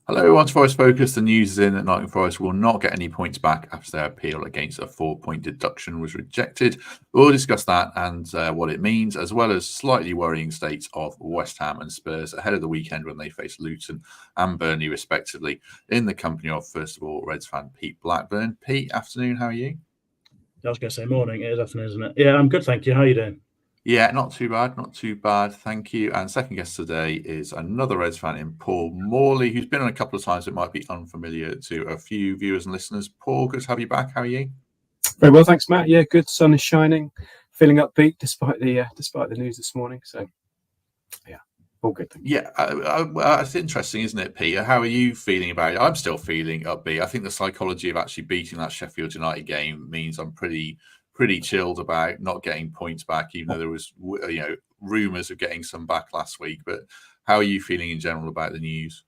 Hello, everyone. Forest Focus. The news is in that Nottingham Forest will not get any points back after their appeal against a 4-point deduction was rejected. We'll discuss that and what it means, as well as slightly worrying states of West Ham and Spurs ahead of the weekend when they face Luton and Burnley, respectively, in the company of, first of all, Reds fan Pete Blackburn. Pete, afternoon. How are you? I was going to say morning. It is afternoon, isn't it? Yeah, I'm good, thank you. How are you doing? Yeah, not too bad. Not too bad. Thank you. And second guest today is another Reds fan in Paul Morley, who's been on a couple of times. It might be unfamiliar to a few viewers and listeners. Paul, good to have you back. How are you? Very well, thanks, Matt. Yeah, good. Sun is shining. Feeling upbeat despite the news this morning. So, yeah, all good. Yeah, it's interesting, isn't it, Peter? How are you feeling about it? I'm still feeling upbeat. I think the psychology of actually beating that Sheffield United game means I'm pretty chilled about not getting points back, even though there was rumours of getting some back last week. But how are you feeling in general about the news?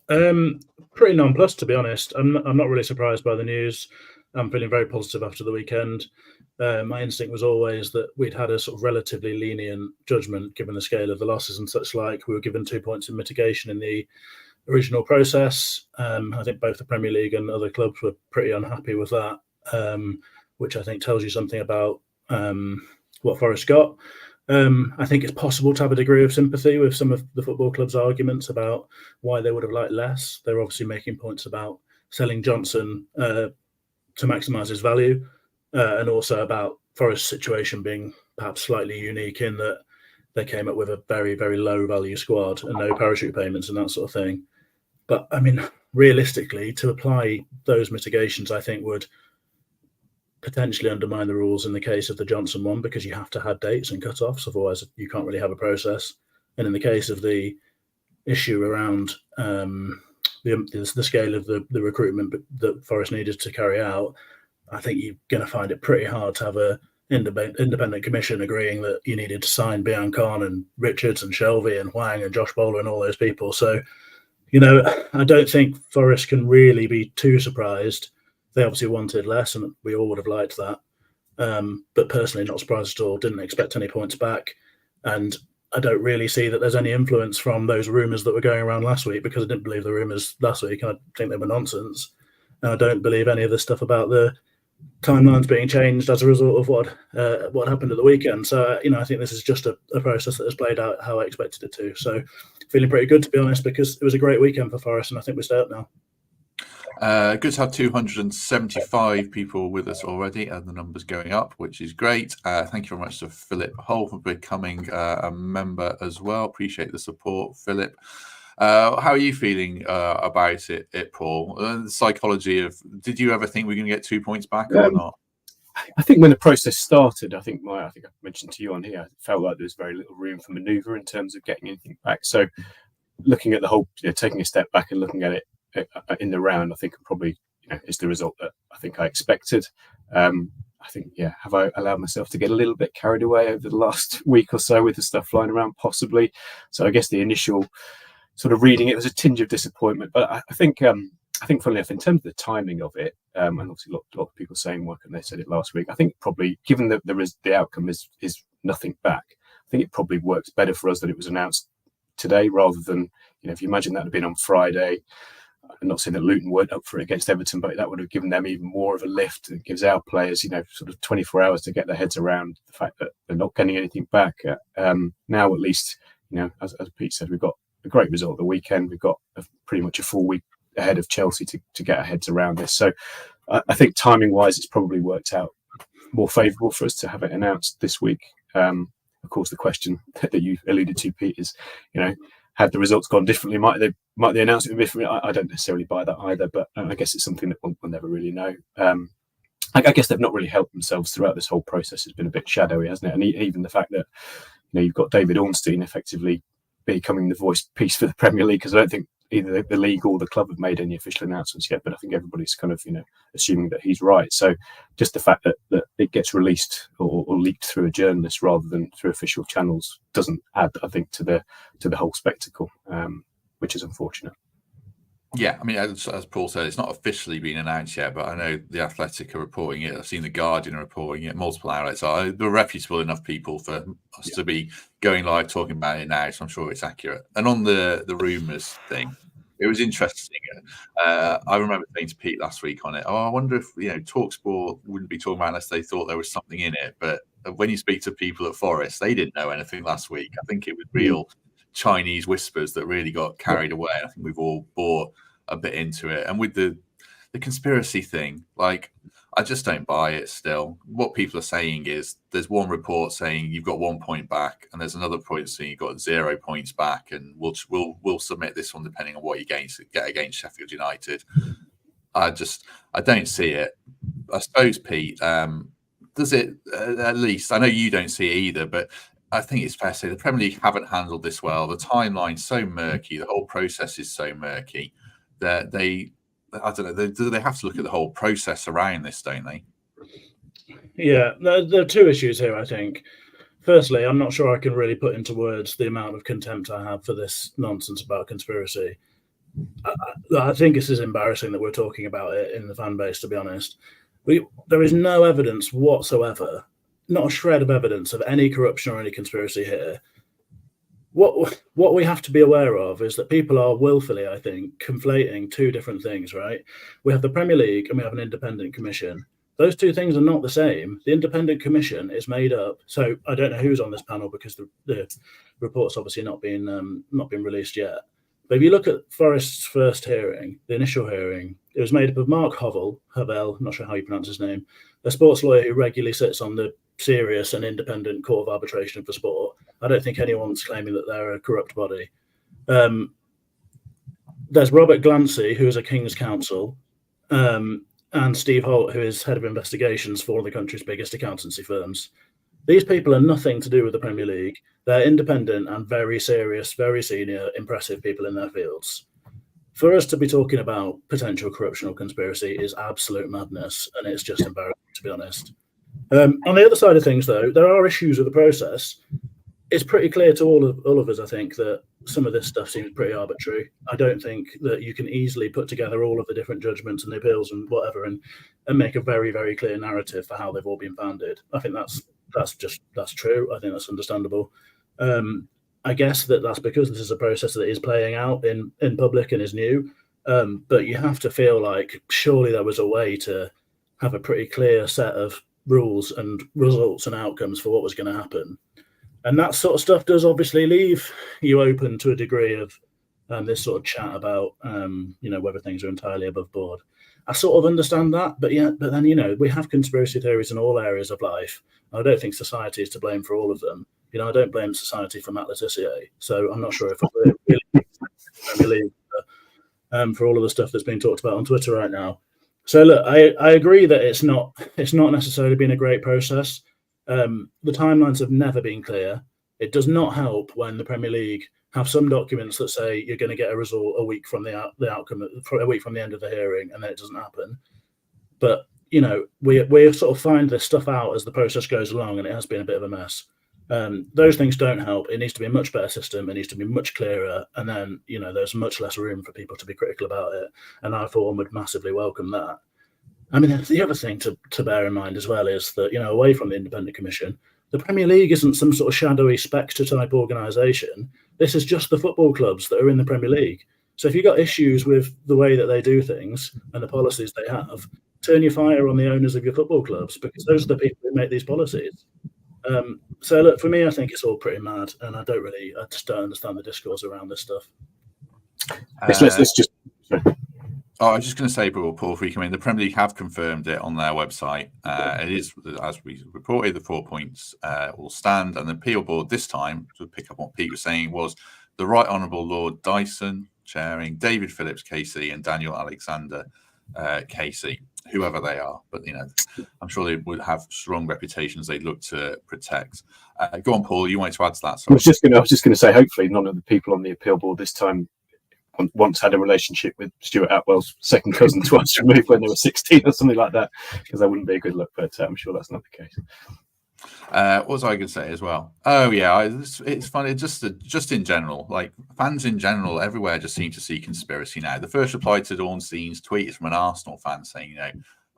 Pretty nonplussed, to be honest. I'm not really surprised by the news. I'm feeling very positive after the weekend. My instinct was always that we'd had a sort of relatively lenient judgment given the scale of the losses and such like. We were given 2 points in mitigation in the original process. I think both the Premier League and other clubs were pretty unhappy with that, which I think tells you something about what Forest got. I think it's possible to have a degree of sympathy with some of the football club's arguments about why they would have liked less. They're obviously making points about selling Johnson to maximise his value, and also about Forest's situation being perhaps slightly unique in that they came up with a very, very low value squad and no parachute payments and that sort of thing. But I mean, realistically, to apply those mitigations, I think would potentially undermine the rules in the case of the Johnson one, because you have to have dates and cut-offs, otherwise you can't really have a process. And in the case of the issue around the scale of the recruitment that Forest needed to carry out, I think you're going to find it pretty hard to have a independent commission agreeing that you needed to sign Bian Khan and Richards and Shelvey and Hwang and Josh Bowler and all those people. So, I don't think Forest can really be too surprised. They obviously wanted less, and we all would have liked that. But personally, not surprised at all. Didn't expect any points back. And I don't really see that there's any influence from those rumours that were going around last week, because I didn't believe the rumours last week. And I think they were nonsense. And I don't believe any of the stuff about the timelines being changed as a result of what happened at the weekend. So, I think this is just a process that has played out how I expected it to. So feeling pretty good, to be honest, because it was a great weekend for Forest, and I think we stay up now. Good to have 275 people with us already, and the numbers going up, which is great. Thank you very much to Philip Hull for becoming a member as well. Appreciate the support, Philip. How are you feeling about it, Paul? The psychology of, did you ever think we were going to get 2 points back or not? I think when the process started, I think I mentioned to you on here, I felt like there was very little room for manoeuvre in terms of getting anything back. So looking at the whole, taking a step back and looking at it in the round, I think probably is the result that I think I expected. I think, have I allowed myself to get a little bit carried away over the last week or so with the stuff flying around? Possibly. So I guess the initial sort of reading it was a tinge of disappointment, but I think funnily enough, in terms of the timing of it, and obviously a lot of people saying work, and they said it last week, I think probably, given that the outcome is nothing back, I think it probably works better for us that it was announced today rather than, if you imagine that had been on Friday. I'm not saying that Luton weren't up for it against Everton, but that would have given them even more of a lift. It gives our players, sort of 24 hours to get their heads around the fact that they're not getting anything back. Now, at least, as Pete said, we've got a great result at the weekend. We've got pretty much a full week ahead of Chelsea to get our heads around this. So I think timing-wise, it's probably worked out more favourable for us to have it announced this week. Of course, the question that you alluded to, Pete, is, had the results gone differently, might they announce it differently? I don't necessarily buy that either, but I guess it's something that we'll never really know. I guess they've not really helped themselves throughout this whole process. Has been a bit shadowy, hasn't it? And even the fact that you've got David Ornstein effectively becoming the voice piece for the Premier League, because I don't think either the league or the club have made any official announcements yet, but I think everybody's kind of assuming that he's right. So just the fact that it gets released or leaked through a journalist rather than through official channels doesn't add, I think, to the whole spectacle, which is unfortunate. Yeah, I mean, as Paul said, it's not officially been announced yet, but I know The Athletic are reporting it. I've seen The Guardian are reporting it. Multiple outlets are. There are reputable enough people for us to be going live talking about it now, so I'm sure it's accurate. And on the rumours thing, It was interesting. I remember saying to Pete last week on it, I wonder if TalkSport wouldn't be talking about unless they thought there was something in it. But when you speak to people at Forest, they didn't know anything last week. I think it was real Chinese whispers that really got carried away. I think we've all bought a bit into it. And with the conspiracy thing, like, I just don't buy it still. What people are saying is there's one report saying you've got 1 point back, and there's another point saying you've got 0 points back, and we'll submit this one depending on what you get against Sheffield United. I don't see it. I suppose, Pete, does it at least? I know you don't see it either, but I think it's fair to say the Premier League haven't handled this well. The timeline's so murky, the whole process is so murky that I don't know. Do they have to look at the whole process around this, don't they? Yeah, there are two issues here, I think. Firstly, I'm not sure I can really put into words the amount of contempt I have for this nonsense about conspiracy. I think this is embarrassing that we're talking about it in the fan base, to be honest. There is no evidence whatsoever, not a shred of evidence of any corruption or any conspiracy here. What we have to be aware of is that people are willfully, I think, conflating two different things, right? We have the Premier League and we have an independent commission. Those two things are not the same. The independent commission is made up. So I don't know who's on this panel because the report's obviously not been released yet. But if you look at Forest's first hearing, the initial hearing, it was made up of Mark Hovell, not sure how you pronounce his name, a sports lawyer who regularly sits on the serious and independent Court of Arbitration for Sport. I don't think anyone's claiming that they're a corrupt body. There's Robert Glancy, who is a King's Counsel, and Steve Holt, who is head of investigations for one of the country's biggest accountancy firms. These people are nothing to do with the Premier League. They're independent and very serious, very senior, impressive people in their fields. For us to be talking about potential corruption or conspiracy is absolute madness, and it's just embarrassing, to be honest. On the other side of things, though, there are issues with the process. It's pretty clear to all of us, I think, that some of this stuff seems pretty arbitrary. I don't think that you can easily put together all of the different judgments and the appeals and whatever and make a very, very clear narrative for how they've all been founded. I think that's true. I think that's understandable. I guess that's because this is a process that is playing out in public and is new. But you have to feel like surely there was a way to have a pretty clear set of rules and results and outcomes for what was going to happen. And that sort of stuff does obviously leave you open to a degree of this sort of chat about, whether things are entirely above board. I sort of understand that, but then, we have conspiracy theories in all areas of life. I don't think society is to blame for all of them. I don't blame society for Matt Letizia. So I'm not sure if I really for all of the stuff that's being talked about on Twitter right now. So look, I agree that it's not necessarily been a great process. The timelines have never been clear. It does not help when the Premier League have some documents that say you're going to get a result a week from the outcome, a week from the end of the hearing, and then it doesn't happen. But we sort of find this stuff out as the process goes along, and it has been a bit of a mess. Those things don't help. It needs to be a much better system. It needs to be much clearer, and then there's much less room for people to be critical about it. And I, for one, would massively welcome that. I mean, the other thing to bear in mind as well is that, away from the Independent Commission, the Premier League isn't some sort of shadowy Spectre-type organisation. This is just the football clubs that are in the Premier League. So if you've got issues with the way that they do things and the policies they have, turn your fire on the owners of your football clubs, because those are the people who make these policies. So look, for me, I think it's all pretty mad, and I just don't understand the discourse around this stuff. Let's just... I was just going to say, Paul, before you come in, the Premier League have confirmed it on their website. It is, as we reported, the 4 points will stand. And the appeal board this time, to pick up what Pete was saying, was the Right Honourable Lord Dyson chairing, David Phillips KC and Daniel Alexander KC, whoever they are. But, I'm sure they would have strong reputations they'd look to protect. Go on, Paul, you wanted to add to that? Sorry. I was just going to say, hopefully none of the people on the appeal board this time once had a relationship with Stuart Atwell's second cousin twice removed when they were 16 or something like that, because that wouldn't be a good look, but I'm sure that's not the case. What was I going to say as well? Oh yeah, it's funny, just in general, like fans in general everywhere just seem to see conspiracy now. The first reply to Dawn Scene's tweet is from an Arsenal fan saying,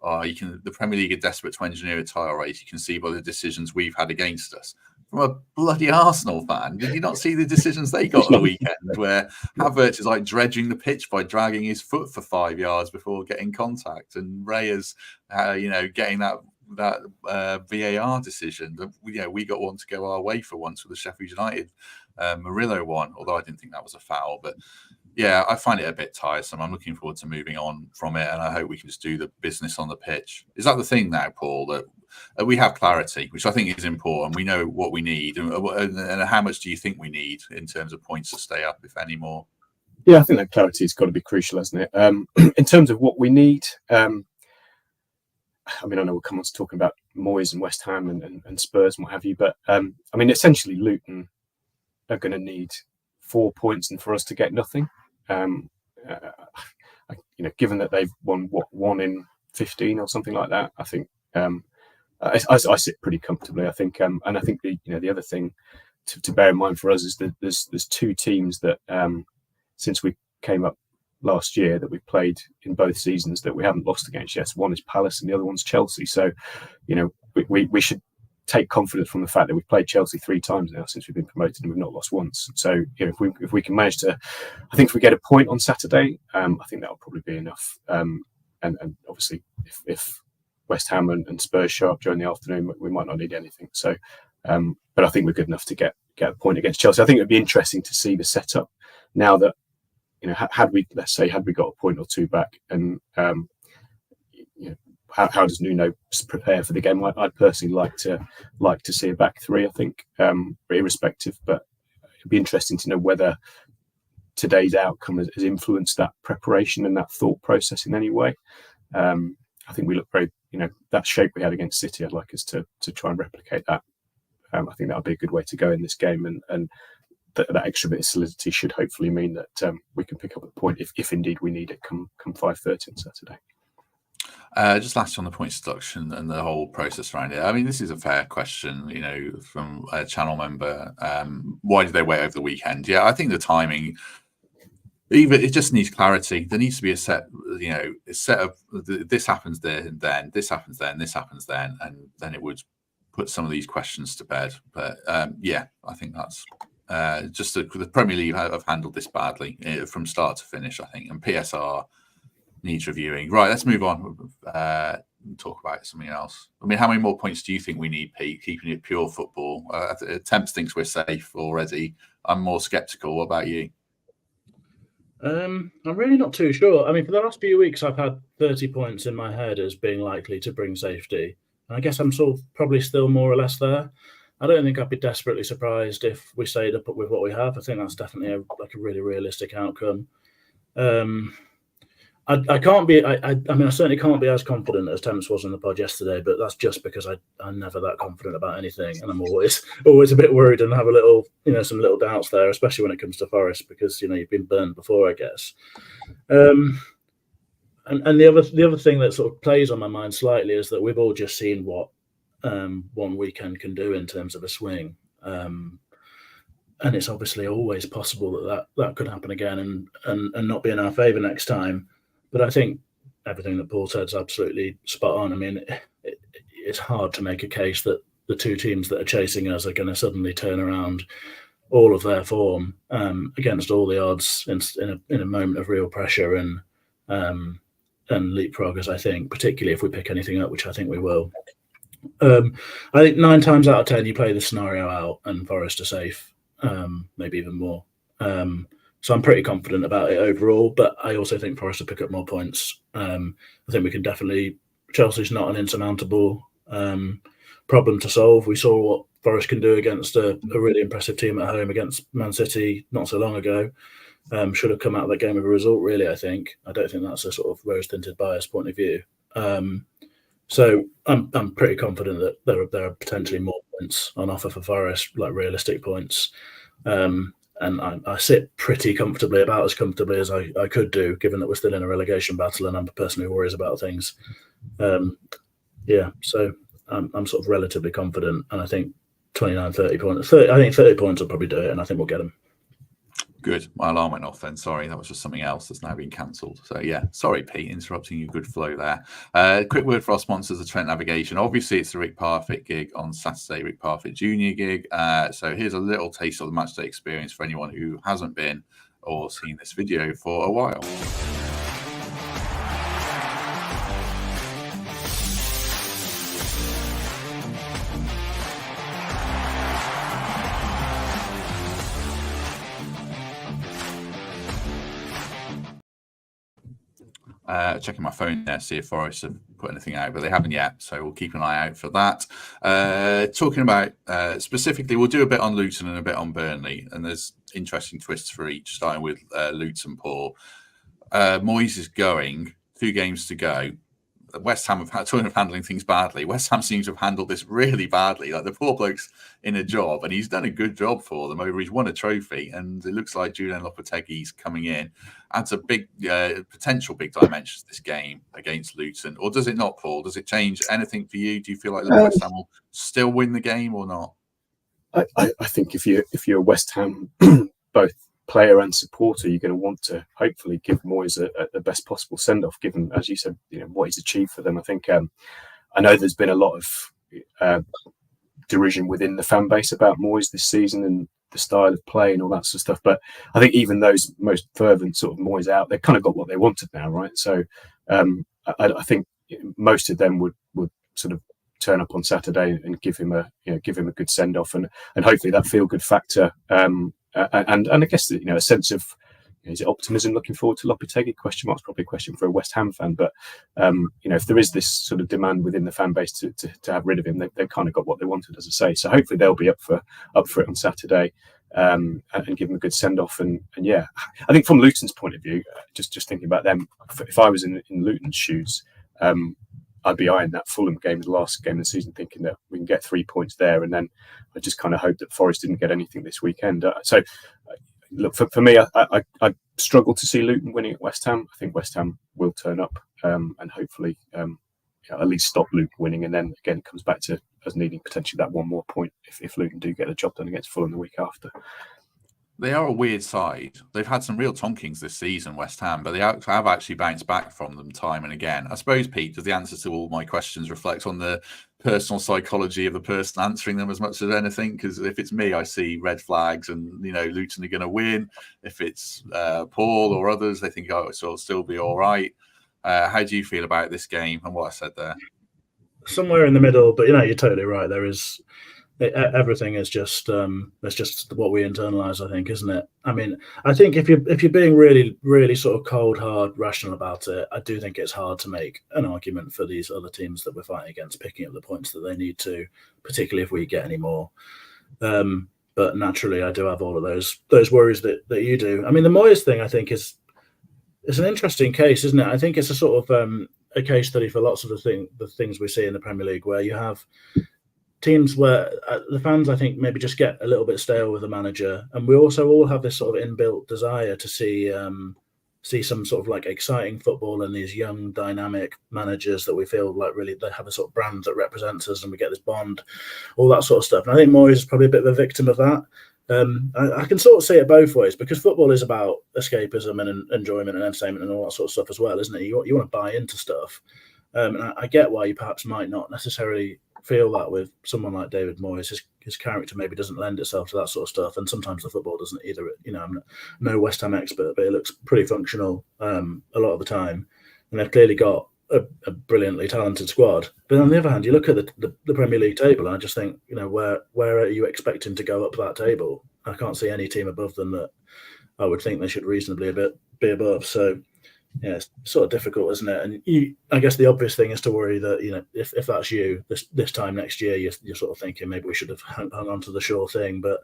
the Premier League are desperate to engineer a title race. You can see by the decisions we've had against us. From a bloody Arsenal fan, did you not see the decisions they got at the weekend, where Havertz is like dredging the pitch by dragging his foot for 5 yards before getting contact, and Reyes, getting that VAR decision. We got one to go our way for once with the Sheffield United Murillo one, although I didn't think that was a foul. But yeah, I find it a bit tiresome. I'm looking forward to moving on from it, and I hope we can just do the business on the pitch. Is that the thing now, Paul, that we have clarity, which I think is important? We know what we need, and how much do you think we need in terms of points to stay up, if any more? Yeah, I think that clarity has got to be crucial, hasn't it? In terms of what we need, I know we'll come on to talking about Moyes and West Ham and Spurs and what have you, but essentially Luton are going to need 4 points and for us to get nothing. Given that they've won 1 in 15 or something like that, I think I sit pretty comfortably. I think, and I think the other thing to bear in mind for us is that there's 2 teams that since we came up last year that we've played in both seasons that we haven't lost against yet. One is Palace and the other one's Chelsea. So, we should take confidence from the fact that we've played Chelsea 3 times now since we've been promoted and we've not lost once. So, if we can manage to, I think if we get a point on Saturday, I think that'll probably be enough. And obviously, if West Ham and Spurs show up during the afternoon, we might not need anything. So, but I think we're good enough to get a point against Chelsea. I think it'd be interesting to see the setup now that, had we got a point or 2 back, and how does Nuno prepare for the game? I'd personally like to see a back 3. I think, irrespective, but it'd be interesting to know whether today's outcome has influenced that preparation and that thought process in any way. I think we look very, that shape we had against City. I'd like us to try and replicate that. I think that would be a good way to go in this game, and that extra bit of solidity should hopefully mean that we can pick up a point if indeed we need it come 5:30 on Saturday. Just last on the points deduction and the whole process around it. This is a fair question, from a channel member. Why did they wait over the weekend? Yeah, I think the timing, it just needs clarity. There needs to be a set of this happens then this happens then, this happens then, and then it would put some of these questions to bed. But I think that's just the Premier League have handled this badly from start to finish, I think, and PSR needs reviewing. Right, let's move on. Talk about something else. How many more points do you think we need, Pete, keeping it pure football? Temps thinks we're safe already. I'm more sceptical. What about you? I'm really not too sure. For the last few weeks, I've had 30 points in my head as being likely to bring safety. And I guess I'm sort of probably still more or less there. I don't think I'd be desperately surprised if we stayed up with what we have. I think that's definitely a really realistic outcome. I can't be. I certainly can't be as confident as Temps was in the pod yesterday, but that's just because I'm never that confident about anything, and I'm always a bit worried and have a little, some little doubts there, especially when it comes to Forest, because you've been burned before, I guess. And the other thing that sort of plays on my mind slightly is that we've all just seen what one weekend can do in terms of a swing, and it's obviously always possible that could happen again and not be in our favour next time. But I think everything that Paul said is absolutely spot on. It's hard to make a case that the 2 teams that are chasing us are going to suddenly turn around all of their form against all the odds in a moment of real pressure and leapfrog us, I think, particularly if we pick anything up, which I think we will. I think 9 times out of 10 you play the scenario out and Forest are safe, maybe even more. So I'm pretty confident about it overall, but I also think Forest will pick up more points. I think we can definitely. Chelsea's not an insurmountable problem to solve. We saw what Forest can do against a really impressive team at home against Man City not so long ago. Should have come out of that game with a result, really, I think. I don't think that's a sort of rose-tinted bias point of view. So I'm pretty confident that there are potentially more points on offer for Forest, like realistic points. And I sit pretty comfortably, about as comfortably as I could do, given that we're still in a relegation battle and I'm a person who worries about things. So I'm sort of relatively confident, and I think 29, 30 points. I think 30 points will probably do it, and I think we'll get them. Good. My alarm went off then. Sorry, that was just something else that's now been cancelled. So yeah, sorry, Pete, interrupting your good flow there. Quick word for our sponsors, the Trent Navigation. Obviously, it's the Rick Parfitt gig on Saturday, Rick Parfitt Junior gig. So here's a little taste of the matchday experience for anyone who hasn't been or seen this video for a while. Checking my phone there, see if Forest have put anything out, but they haven't yet, so we'll keep an eye out for that. Talking about specifically, we'll do a bit on Luton and a bit on Burnley, and there's interesting twists for each, starting with Luton, Paul. Moyes is going, 2 games to go. West Ham have talking of handling things badly. West Ham seems to have handled this really badly. Like, the poor bloke's in a job, and he's done a good job for them. He's won a trophy, and it looks like Julian Lopetegui's coming in. Adds a big potential big dimension to this game against Luton. Or does it not, Paul? Does it change anything for you? Do you feel like West Ham will still win the game or not? I think if you're West Ham, both player and supporter, you're going to want to hopefully give Moyes the best possible send-off, given, as you said, what he's achieved for them. I think I know there's been a lot of derision within the fan base about Moyes this season and the style of play and all that sort of stuff, but I think even those most fervent sort of Moyes out, they've kind of got what they wanted now, right? So I think most of them would sort of turn up on Saturday and give him a good send-off, and hopefully that feel-good factor. And I guess a sense of, is it optimism looking forward to Lopetegui? Question mark's probably a question for a West Ham fan, but if there is this sort of demand within the fan base to have rid of him, they've kind of got what they wanted, as I say. So hopefully they'll be up for it on Saturday, and give him a good send off. And yeah, I think from Luton's point of view, just thinking about them, if I was in Luton's shoes, I'd be eyeing that Fulham game, the last game of the season, thinking that we can get 3 points there, and then I just kind of hope that Forest didn't get anything this weekend. Look, for me, I struggle to see Luton winning at West Ham. I think West Ham will turn up, and hopefully at least stop Luton winning, and then again it comes back to us needing potentially that one more point if Luton do get the job done against Fulham the week after. They are a weird side. They've had some real tonkings this season, West Ham, but they have actually bounced back from them time and again. I suppose, Pete, does the answer to all my questions reflect on the personal psychology of the person answering them as much as anything? Because if it's me, I see red flags and, Luton are going to win. If it's Paul or others, they think, it'll still be all right. How do you feel about this game and what I said there? Somewhere in the middle, but you're totally right. There is... everything is just it's just what we internalize, I think, isn't it? I mean, I think if you're being really, really sort of cold, hard, rational about it, I do think it's hard to make an argument for these other teams that we're fighting against picking up the points that they need to, particularly if we get any more. But naturally, I do have all of those worries that you do. I mean, the Moyes thing, I think, is an interesting case, isn't it? I think it's a sort of a case study for lots of the things we see in the Premier League, where you have teams where the fans, I think, maybe just get a little bit stale with the manager, and we also all have this sort of inbuilt desire to see some sort of like exciting football and these young, dynamic managers that we feel like really they have a sort of brand that represents us, and we get this bond, all that sort of stuff. And I think Moyes is probably a bit of a victim of that. I can sort of see it both ways, because football is about escapism and enjoyment and entertainment and all that sort of stuff as well, isn't it? You want to buy into stuff, and I get why you perhaps might not necessarily feel that with someone like David Moyes. His character maybe doesn't lend itself to that sort of stuff, and sometimes the football doesn't either. I'm no West Ham expert, but it looks pretty functional a lot of the time, and they've clearly got a brilliantly talented squad. But on the other hand, you look at the Premier League table, and I just think, where are you expecting to go up that table? I can't see any team above them that I would think they should reasonably be above. So yeah, it's sort of difficult, isn't it? And I guess the obvious thing is to worry that, if that's you this time next year, you're sort of thinking maybe we should have hung on to the sure thing. But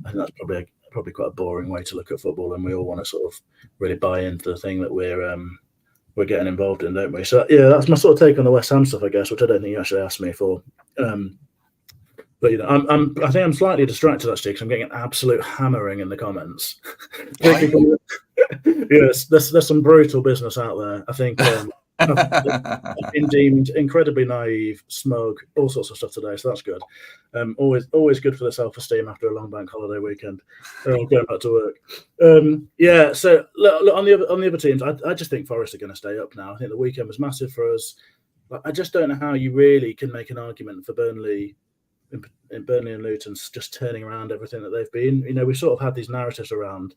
I think that's probably quite a boring way to look at football, and we all want to sort of really buy into the thing that we're getting involved in, don't we? So yeah, that's my sort of take on the West Ham stuff, I guess, which I don't think you actually asked me for. But I think I'm slightly distracted actually, because I'm getting an absolute hammering in the comments. Yes, there's some brutal business out there. I think I've been deemed incredibly naive, smug, all sorts of stuff today, so that's good. Always good for the self-esteem after a long bank holiday weekend. Going back to work. Yeah. So look, on the other teams, I just think Forest are going to stay up now. I think the weekend was massive for us. I just don't know how you really can make an argument for Burnley. In Burnley and Luton, just turning around everything that they've been. We sort of had these narratives around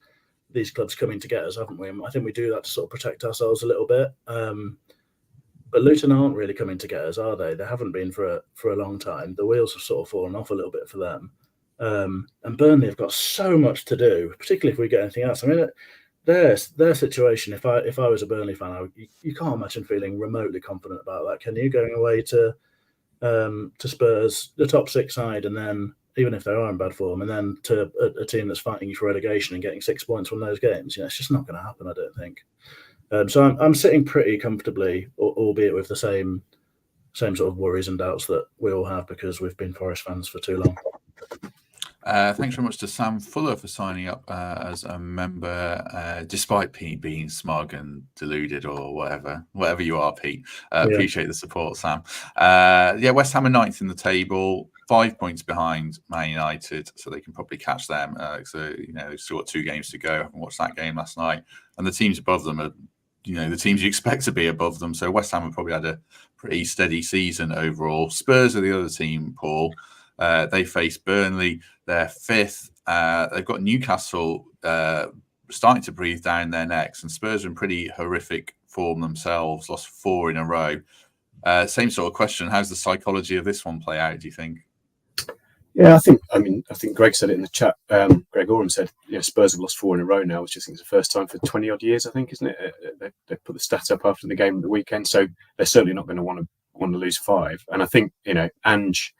these clubs coming to get us, haven't we? And I think we do that to sort of protect ourselves a little bit. But Luton aren't really coming to get us, are they? They haven't been for a long time. The wheels have sort of fallen off a little bit for them. And Burnley have got so much to do, particularly if we get anything else. I mean, their situation. If I was a Burnley fan, you can't imagine feeling remotely confident about that, can you? Going away to Spurs, the top 6 side, and then even if they are in bad form, and then to a team that's fighting you for relegation and getting 6 points from those games, it's just not going to happen, I don't think. So I'm sitting pretty comfortably, albeit with the same sort of worries and doubts that we all have because we've been Forest fans for too long. Thanks very much to Sam Fuller for signing up as a member, despite Pete being smug and deluded or whatever you are, Pete. Appreciate the support, Sam. West Ham are 9th in the table, 5 points behind Man United, so they can probably catch them. So they've still got 2 games to go. I haven't watched that game last night, and the teams above them are, the teams you expect to be above them. So West Ham have probably had a pretty steady season overall. Spurs are the other team, Paul. They face Burnley. They're 5th. They've got Newcastle starting to breathe down their necks, and Spurs are in pretty horrific form themselves, lost 4 in a row. Same sort of question. How's the psychology of this one play out, do you think? Yeah, I think Greg said it in the chat. Greg Oram said, Spurs have lost 4 in a row now, which I think is the first time for 20 odd years, I think, isn't it? They put the stats up after the game at the weekend, so they're certainly not going to want to lose 5. And I think, Ange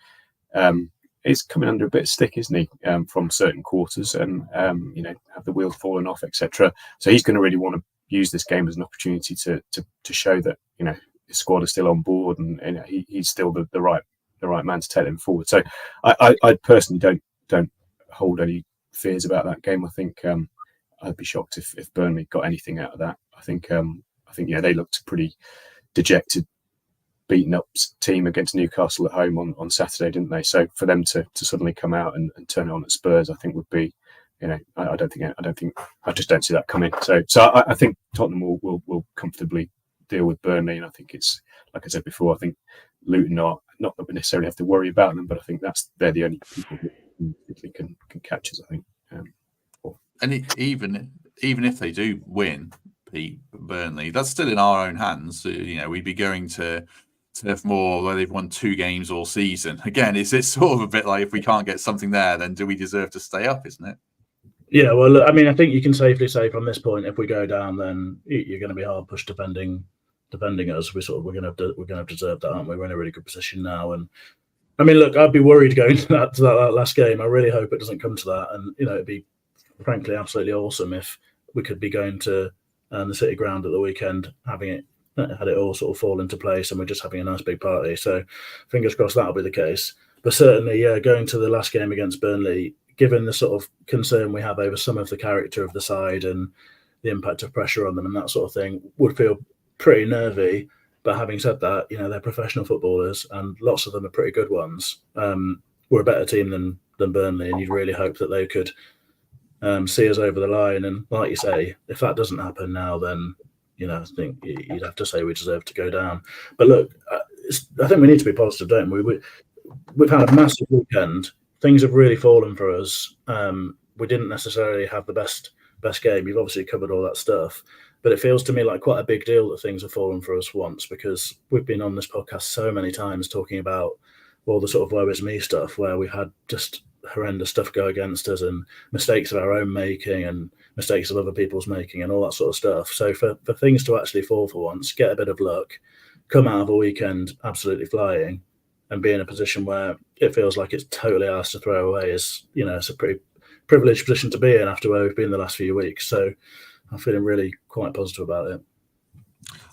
is coming under a bit of stick, isn't he, from certain quarters, and have the wheels fallen off, etc. So he's going to really want to use this game as an opportunity to show that his squad is still on board, and he's still the right man to take them forward. So I personally don't hold any fears about that game. I think I'd be shocked if Burnley got anything out of that. I think they looked pretty dejected, beaten up team against Newcastle at home on Saturday, didn't they? So for them to suddenly come out and turn it on at Spurs, I think would be, I just don't see that coming. So I think Tottenham will comfortably deal with Burnley, and I think it's, like I said before, I think Luton are not that we necessarily have to worry about them, but I think they're the only people who can catch us, I think. And even if they do win, Burnley, that's still in our own hands. We'd be going to Turf Moor where they've won 2 games all season. Again, is it sort of a bit like, if we can't get something there, then do we deserve to stay up, isn't it? Yeah, well, look, I mean, I think you can safely say from this point, if we go down, then you're going to be hard pushed defending us. We're going to have deserved that, aren't we? We're in a really good position now, and I mean, look, I'd be worried going to that last game. I really hope it doesn't come to that, and it'd be frankly absolutely awesome if we could be going to the City Ground at the weekend, had it all sort of fall into place, and we're just having a nice big party. So fingers crossed that'll be the case. But certainly, going to the last game against Burnley, given the sort of concern we have over some of the character of the side and the impact of pressure on them and that sort of thing, would feel pretty nervy. But having said that, they're professional footballers, and lots of them are pretty good ones. We're a better team than Burnley, and you'd really hope that they could see us over the line. And like you say, if that doesn't happen now, then I think you'd have to say we deserve to go down. But look, I think we need to be positive, don't we? We've had a massive weekend. Things have really fallen for us. We didn't necessarily have the best game. You've obviously covered all that stuff, but it feels to me like quite a big deal that things have fallen for us once, because we've been on this podcast so many times talking about all the sort of woe is me stuff where we've had just horrendous stuff go against us and mistakes of our own making and mistakes of other people's making and all that sort of stuff. So for things to actually fall for once, get a bit of luck, come out of a weekend absolutely flying, and be in a position where it feels like it's totally ours to throw away is, it's a pretty privileged position to be in after where we've been the last few weeks. So I'm feeling really quite positive about it.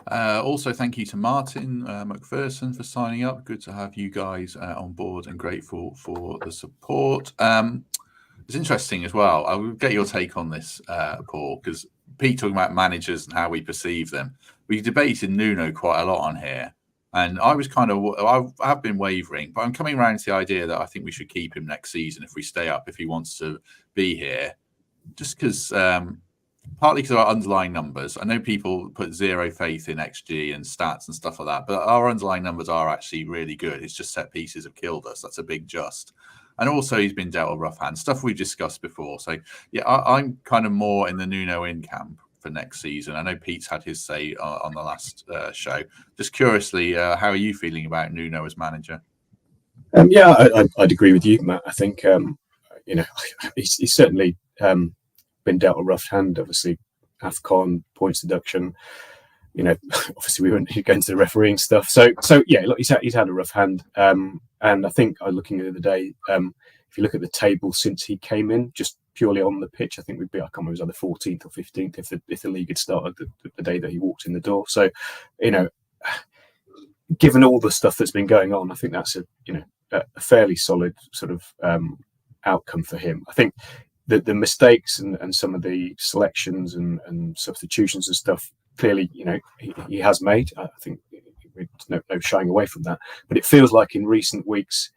Also, thank you to Martin McPherson for signing up. Good to have you guys on board, and grateful for the support. It's interesting as well. I will get your take on this, Paul, because Pete talking about managers and how we perceive them. We debated Nuno quite a lot on here, and I was I have been wavering, but I'm coming around to the idea that I think we should keep him next season if we stay up, if he wants to be here, just because. Partly because of our underlying numbers. I know people put zero faith in XG and stats and stuff like that, but our underlying numbers are actually really good. It's just set pieces have killed us. That's a big just. And also he's been dealt a rough hand, stuff we've discussed before. So yeah, I'm kind of more in the Nuno in camp for next season. I know Pete's had his say on the last show. Just curiously, how are you feeling about Nuno as manager? Yeah, I'd agree with you, Matt. I think he's certainly been dealt a rough hand. Obviously, AFCON points deduction. Obviously we wouldn't go into the refereeing stuff. So yeah, look, he's had a rough hand. And I think looking at the other day, if you look at the table since he came in, just purely on the pitch, I think we'd be, I can't remember, it was either 14th or 15th if the league had started the day that he walked in the door. So, given all the stuff that's been going on, I think that's a fairly solid sort of outcome for him. I think the mistakes and some of the selections and substitutions and stuff, clearly, he has made. I think no shying away from that. But it feels like in recent weeks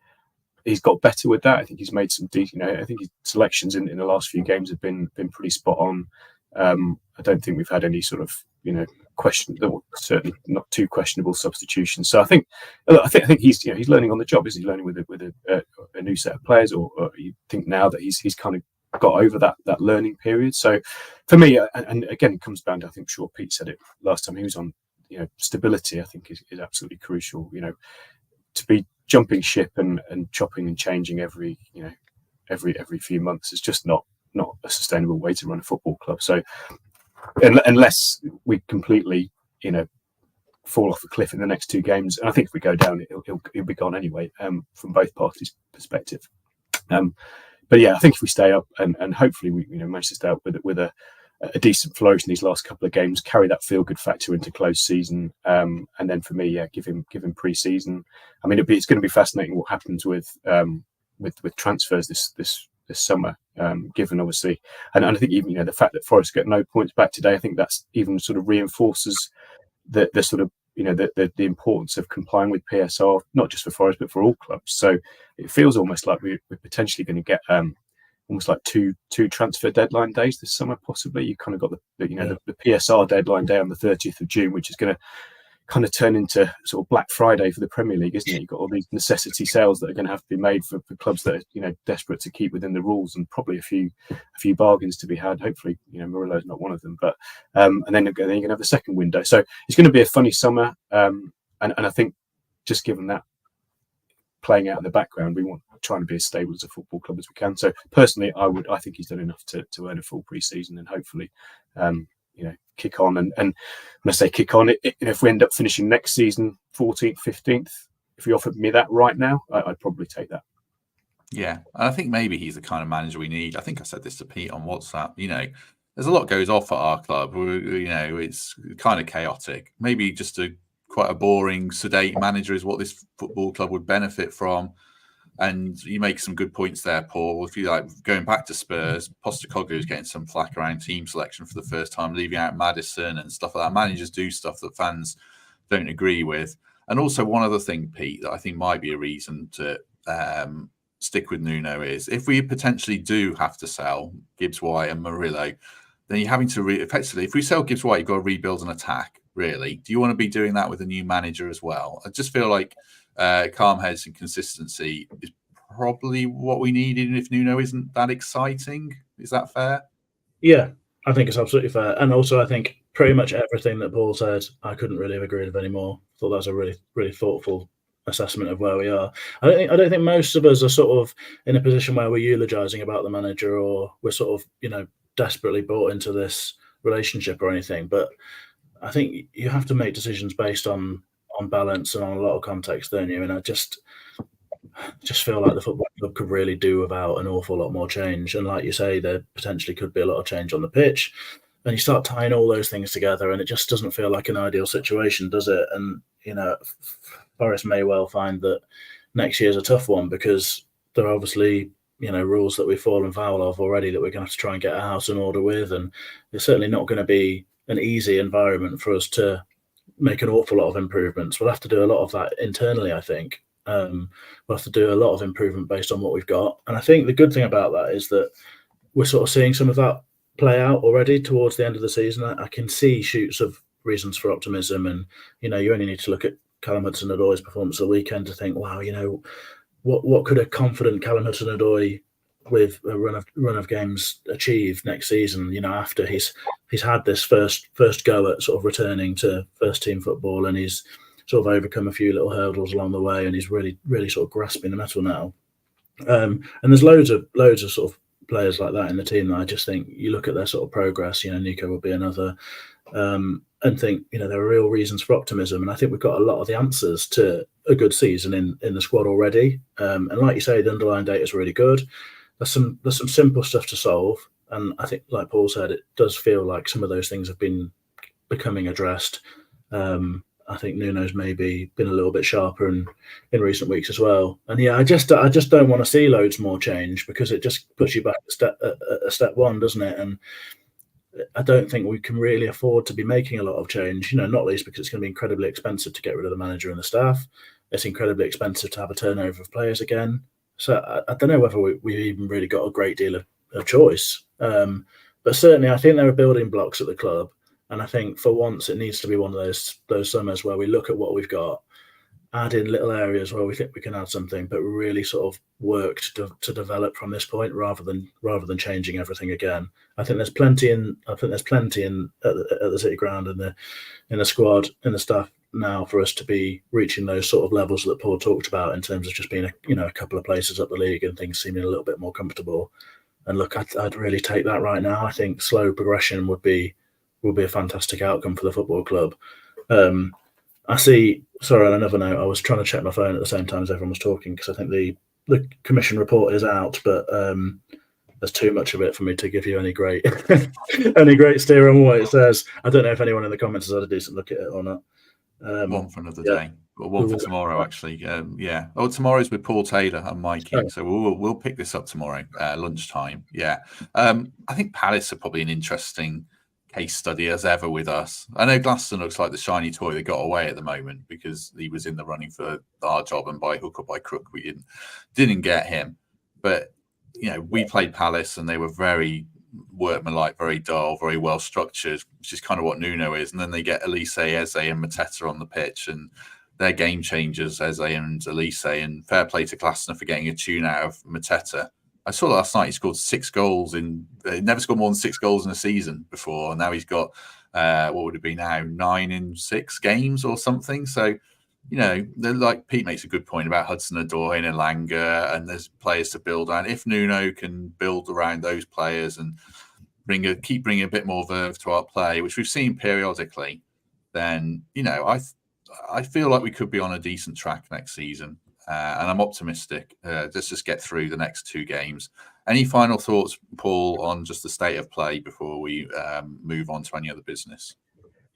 he's got better with that. I think he's made some decent. I think his selections in the last few games have been pretty spot on. I don't think we've had any sort of question, certainly not too questionable substitutions. So I think he's he's learning on the job. Is he learning with a new set of players, or you think now that he's kind of got over that learning period? So for me, and again, it comes down to, I think sure Pete said it last time he was on, stability I think is absolutely crucial. To be jumping ship and chopping and changing every few months is just not a sustainable way to run a football club. So unless we completely fall off a cliff in the next two games, and I think if we go down he'll be gone anyway, from both parties' perspective. But yeah, I think if we stay up and hopefully we manage to stay up with a decent flourish in these last couple of games, carry that feel good factor into close season, and then for me, give him pre-season. I mean, it's going to be fascinating what happens with transfers this summer, given obviously, and I think even the fact that Forest get no points back today, I think that's even sort of reinforces the sort of the importance of complying with PSR, not just for Forest but for all clubs. So it feels almost like we're potentially going to get almost like two transfer deadline days this summer. Possibly you kind of got the PSR deadline day on the 30th of June, which is going to kind of turn into sort of Black Friday for the Premier League, isn't it? You've got all these necessity sales that are going to have to be made for clubs that are desperate to keep within the rules, and probably a few bargains to be had. Hopefully, Murillo's not one of them, but and then you're going to have the second window. So it's going to be a funny summer, and I think just given that playing out in the background, we want trying to be as stable as a football club as we can. So personally, I think he's done enough to earn a full pre-season, and hopefully kick on. And when I say kick on, if we end up finishing next season 14th, 15th, if you offered me that right now, I'd probably take that. Yeah, I think maybe he's the kind of manager we need. I think I said this to Pete on WhatsApp. There's a lot goes off at our club. It's kind of chaotic. Maybe just quite a boring, sedate manager is what this football club would benefit from. And you make some good points there, Paul. If you like going back to Spurs, Postecoglou is getting some flack around team selection for the first time, leaving out Maddison and stuff like that. Managers do stuff that fans don't agree with. And also one other thing, Pete, that I think might be a reason to stick with Nuno is if we potentially do have to sell Gibbs White and Murillo, then you're having to effectively, if we sell Gibbs White, you've got to rebuild an attack, really. Do you want to be doing that with a new manager as well? I just feel like calm heads and consistency is probably what we need, even if Nuno isn't that exciting. Is that fair? Yeah, I think it's absolutely fair. And also, I think pretty much everything that Paul said, I couldn't really have agreed with anymore. I thought that was a really, really thoughtful assessment of where we are. I don't think most of us are sort of in a position where we're eulogising about the manager, or we're sort of, desperately bought into this relationship or anything. But I think you have to make decisions based on balance and on a lot of context, don't you? And I just feel like the football club could really do without an awful lot more change. And like you say, there potentially could be a lot of change on the pitch. And you start tying all those things together, and it just doesn't feel like an ideal situation, does it? And, Forest may well find that next year's a tough one, because they're obviously rules that we've fallen foul of already that we're going to have to try and get our house in order with, and it's certainly not going to be an easy environment for us to make an awful lot of improvements. We'll have to do a lot of that internally, I think. We'll have to do a lot of improvement based on what we've got, and I think the good thing about that is that we're sort of seeing some of that play out already towards the end of the season. I can see shoots of reasons for optimism, and you only need to look at Callum Hudson-Odoi's performance of the weekend to think, wow, what could a confident Callum Hudson-Odoi with a run of games achieve next season? After he's had this first go at sort of returning to first team football, and he's sort of overcome a few little hurdles along the way, and he's really sort of grasping the metal now. And there's loads of sort of players like that in the team that I just think you look at their sort of progress. Nico would be another, and think there are real reasons for optimism. And I think we've got a lot of the answers to a good season in the squad already. And like you say, the underlying data is really good. There's some simple stuff to solve, and I think, like Paul said, it does feel like some of those things have been becoming addressed. I think Nuno's maybe been a little bit sharper in recent weeks as well. And yeah, I just don't want to see loads more change, because it just puts you back a step one, doesn't it? And I don't think we can really afford to be making a lot of change, not least because it's going to be incredibly expensive to get rid of the manager and the staff. It's incredibly expensive to have a turnover of players again. So I don't know whether we've even really got a great deal of choice. But certainly I think there are building blocks at the club. And I think for once it needs to be one of those summers where we look at what we've got, add in little areas where we think we can add something, but really sort of work to develop from this point rather than changing everything again. I think there's plenty in at the City Ground and in the squad, in the staff now, for us to be reaching those sort of levels that Paul talked about in terms of just being a couple of places up the league and things seeming a little bit more comfortable. And look, I'd really take that right now. I think slow progression would be a fantastic outcome for the football club. I see. Sorry, on another note, I was trying to check my phone at the same time as everyone was talking, because I think the commission report is out, but there's too much of it for me to give you any great steer on what it says. I don't know if anyone in the comments has had a decent look at it or not. One for another day, but one for tomorrow, actually. Yeah. Oh, tomorrow's with Paul Taylor and Mikey, so we'll pick this up tomorrow lunchtime. Yeah. I think Palace are probably an interesting case study as ever with us. I know Glaston looks like the shiny toy that got away at the moment because he was in the running for our job, and by hook or by crook we didn't get him. But we played Palace and they were very workmanlike, very dull, very well structured, which is kind of what Nuno is. And then they get Elise, Eze and Mateta on the pitch, and they're game changers, Eze and Elise. And fair play to Glaston for getting a tune out of Mateta. I saw last night he scored 6 goals never scored more than 6 goals in a season before. And now he's got, what would it be now, 9 in 6 games or something. So, like Pete makes a good point about Hudson-Odoi and Elanga, and there's players to build around. If Nuno can build around those players and keep bringing a bit more verve to our play, which we've seen periodically, then, I feel like we could be on a decent track next season. And I'm optimistic. Let's just get through the next 2 games. Any final thoughts, Paul, on just the state of play before we move on to any other business?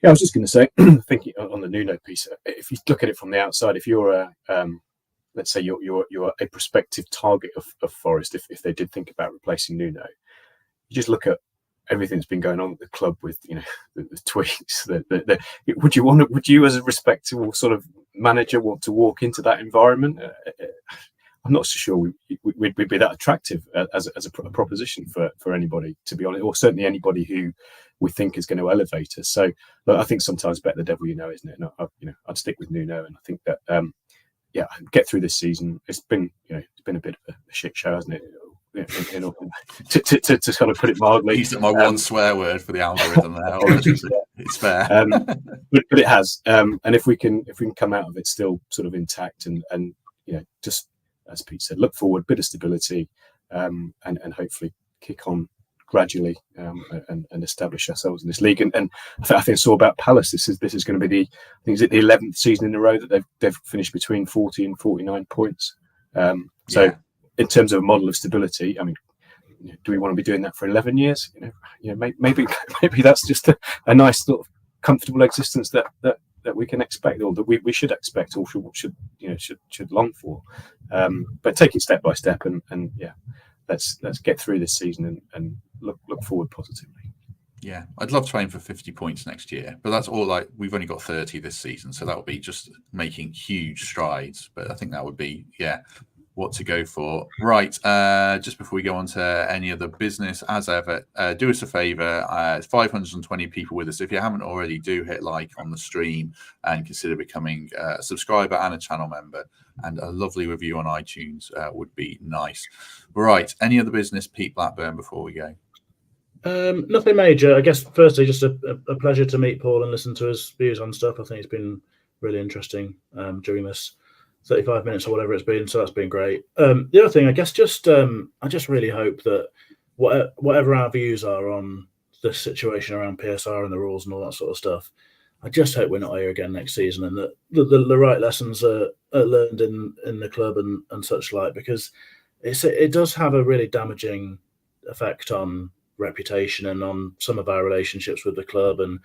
Yeah, I was just going to say, thinking on the Nuno piece, if you look at it from the outside, if you're let's say you're a prospective target of Forest, if they did think about replacing Nuno, you just look at everything that's been going on at the club with the tweets. Would you as a respectable sort of manager want to walk into that environment? I'm not so sure we'd be that attractive as a proposition for anybody, to be honest, or certainly anybody who we think is going to elevate us. So I think sometimes better the devil isn't it? And I'd stick with Nuno, and I think that get through this season. It's been a bit of a shit show, hasn't it? To kind of put it mildly. Used my one swear word for the algorithm there. It's fair, but it has. And if we can come out of it still sort of intact, and just as Pete said, look forward, bit of stability, and hopefully kick on gradually, and establish ourselves in this league. And I think I saw about Palace. This is going to be the 11th season in a row that they've finished between 40 and 49 points. In terms of a model of stability, I mean, do we want to be doing that for 11 years? Maybe that's just a nice sort of comfortable existence that we can expect, or that we should expect, or should long for. But take it step by step, and let's get through this season and look forward positively. Yeah, I'd love to aim for 50 points next year, but that's all we've only got 30 this season, so that would be just making huge strides. But I think that would be, what to go for. Right, just before we go on to any other business, as ever, do us a favour. 520 people with us. If you haven't already, do hit like on the stream and consider becoming a subscriber and a channel member. And a lovely review on iTunes would be nice. Right, any other business, Pete Blackburn, before we go? Nothing major. I guess firstly, just a pleasure to meet Paul and listen to his views on stuff. I think it's been really interesting during this 35 minutes or whatever it's been. So that's been great. The other thing, I guess, I just really hope that whatever our views are on the situation around PSR and the rules and all that sort of stuff, I just hope we're not here again next season, and that the right lessons are learned in the club and such like, because it does have a really damaging effect on reputation and on some of our relationships with the club. And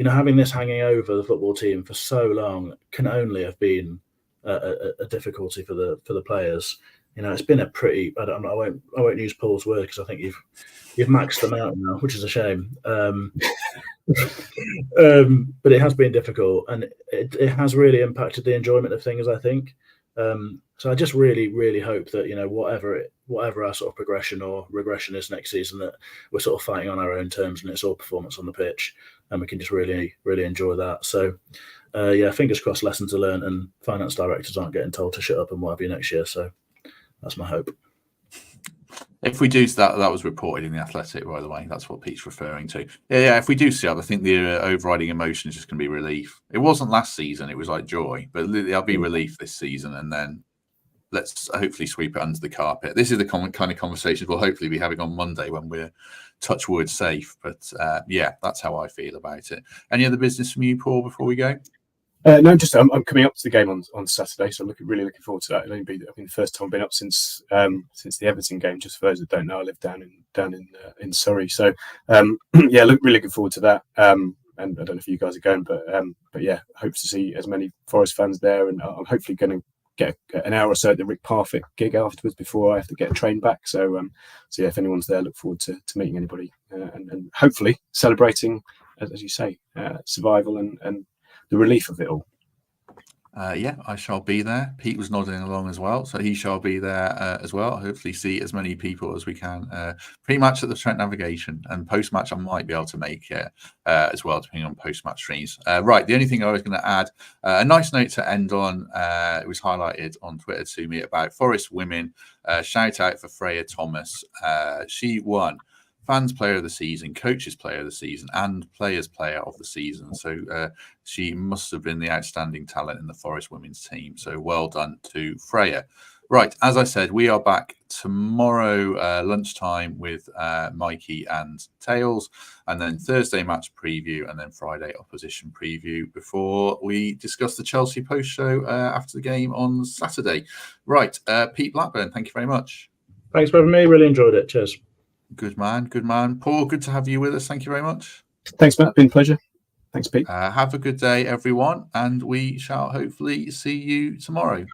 having this hanging over the football team for so long can only have been a difficulty for the players. It's been a pretty, I won't use Paul's word because I think you've maxed them out now, which is a shame. But it has been difficult, and it has really impacted the enjoyment of things, I think. So I just really, really hope that whatever our sort of progression or regression is next season, that we're sort of fighting on our own terms and it's all performance on the pitch, and we can just really, really enjoy that. So fingers crossed, lessons are learned, and finance directors aren't getting told to shut up and what have you next year. So that's my hope. If we do, that was reported in The Athletic, by the way. That's what Pete's referring to. Yeah, if we do see it, I think the overriding emotion is just going to be relief. It wasn't last season, it was like joy, but there'll be relief this season, and then let's hopefully sweep it under the carpet. This is the kind of conversations we'll hopefully be having on Monday when we're touch wood safe. But that's how I feel about it. Any other business from you, Paul, before we go? No, just I'm coming up to the game on Saturday, so I'm really looking forward to that. It'll only be the first time I've been up since the Everton game. Just for those that don't know, I live down in Surrey, so really looking forward to that. And I don't know if you guys are going, but hope to see as many Forest fans there, and I'm hopefully going to get an hour or so at the Rick Parfitt gig afterwards before I have to get a train back. So if anyone's there, look forward to meeting anybody and hopefully celebrating, as you say, survival and the relief of it all. I shall be there. Pete was nodding along as well, so he shall be there as well. Hopefully see as many people as we can pre-match at the Trent Navigation, and post-match I might be able to make it as well, depending on post-match streams. Right, the only thing I was going to add, a nice note to end on, it was highlighted on Twitter to me about Forest women. Shout out for Freya Thomas. She won Fans Player of the Season, Coaches Player of the Season, and Players Player of the Season. So she must have been the outstanding talent in the Forest women's team. So well done to Freya. Right, as I said, we are back tomorrow lunchtime with Mikey and Tails, and then Thursday match preview, and then Friday opposition preview before we discuss the Chelsea post show after the game on Saturday. Right, Pete Blackburn, thank you very much. Thanks for having me. Really enjoyed it. Cheers. Good man. Paul, good to have you with us. Thank you very much. Thanks, Matt. Been a pleasure. Thanks, Pete. Have a good day, everyone, and we shall hopefully see you tomorrow.